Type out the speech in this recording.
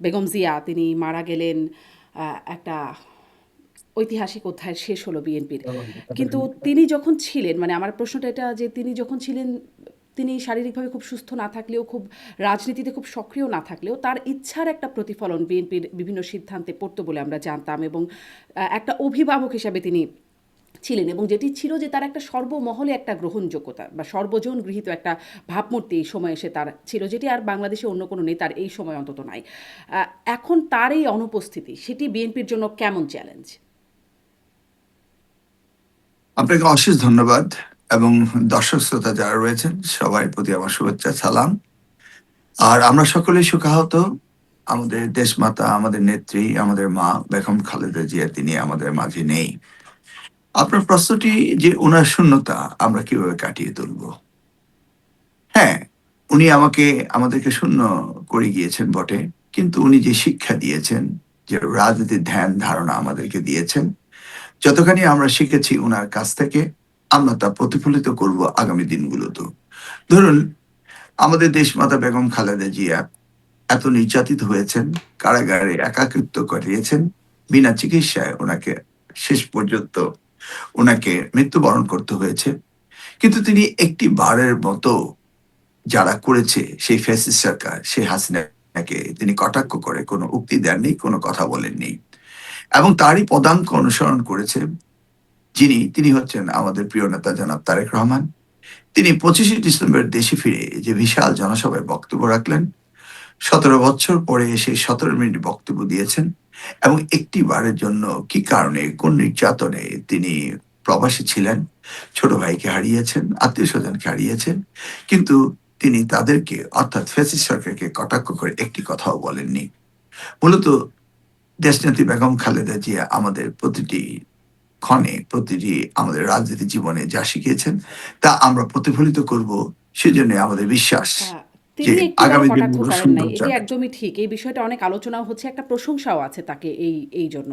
বেগম জিয়া তিনি মারা গেলেন একটা ঐতিহাসিক অধ্যায় শেষ হলো বিএনপির। কিন্তু তিনি যখন ছিলেন মানে আমার প্রশ্নটা এটা যে তিনি যখন ছিলেন তিনি শারীরিকভাবে খুব সুস্থ না থাকলেও খুব রাজনীতিতে খুব সক্রিয় না থাকলেও তার ইচ্ছার একটা প্রতিফলন বিএনপির বিভিন্ন সিদ্ধান্তে পড়তো বলে আমরা জানতাম এবং একটা অভিভাবক হিসাবে তিনি ছিলেন এবং যেটি ছিল যে তার একটা সর্বমহলে একটা গ্রহণযোগ্যতা বা সর্বজন গৃহীত একটা ভাবমূর্তি এই সময় এসে তার ছিল যেটি আর বাংলাদেশে অন্য কোনো নেতার এই সময় অন্তত নাই। এখন তার এই অনুপস্থিতি সেটি বিএনপির জন্য কেমন চ্যালেঞ্জ? আপনাকে অশেষ ধন্যবাদ এবং দর্শক শ্রোতা যারা রয়েছেন সবার প্রতি আমার শুভেচ্ছা সালাম। আর আমরা সকলেই শোকাহত। আমাদের দেশমাতা, আমাদের নেত্রী, আমাদের মা বেগম খালেদা জিয়া তিনি আমাদের মাঝে নেই। আপনার প্রশ্নটি যে উনার শূন্যতা আমরা কিভাবে কাটিয়ে তুলব? হ্যাঁ, উনি আমাদেরকে শূন্য করে গিয়েছেন বটে, কিন্তু উনি যে শিক্ষা দিয়েছেন, যে রাজনীতির ধ্যান ধারণা আমাদেরকে দিয়েছেন, যতখানি আমরা শিখেছি উনার কাছ থেকে আমরা তা প্রতিফলিত করব আগামী দিনগুলোতেও। ধরুন, আমাদের দেশমাতা বেগম খালেদা জিয়া এত নির্যাতিত হয়েছেন, কারাগারে একাকিত্ব কাটিয়েছেন, বিনা চিকিৎসায় ওনাকে শেষ পর্যন্ত ওনাকে মৃত্যুবরণ করতে হয়েছে। কিন্তু তিনি একটি বারের মতো যারা করেছে সেই ফ্যাসিস্ট সরকার, সেই হাসিনাকে তিনি কটাক্ষ করে কোনো উক্তি দেননি, কোনো কথা বলেননি এবং তারই পদাঙ্ক অনুসরণ করেছে তিনি হচ্ছেন আমাদের প্রিয় নেতা জনাব তারেক রহমান। তিনি 25শে ডিসেম্বর দেশে ফিরে যে বিশাল জনসভায় বক্তব্য রাখলেন, 17 বছর পরে এসে 17 মিনিট বক্তব্য দিয়েছেন এবং একটি বারের জন্য কি কারণে, কোন নির্যাতনে তিনি প্রবাসী ছিলেন, ছোট ভাইকে হারিয়েছেন, আত্মীয়স্বজনকে হারিয়েছেন। কিন্তু তিনি তাদেরকে অর্থাৎ ফ্যাসিস্ট সরকারকে কটাক্ষ করে একটি কথাও বলেননি। মূলত দেশনেত্রী বেগম খালেদা জিয়া আমাদের প্রতিটি ক্ষণে, প্রতিটি আমাদের রাজনীতি জীবনে যা শিখিয়েছেন তা আমরা প্রতিফলিত করব। সেজন্য আমাদের বিশ্বাস আ যে তিনি একটিবারও আগামী কটাক্ষ দিনগুলো করেন নাই। সুন্দর এটি যাবে। একদমই ঠিক। এই বিষয়টা অনেক আলোচনাও হচ্ছে, একটা প্রশংসাও আছে তাকে এই জন্য।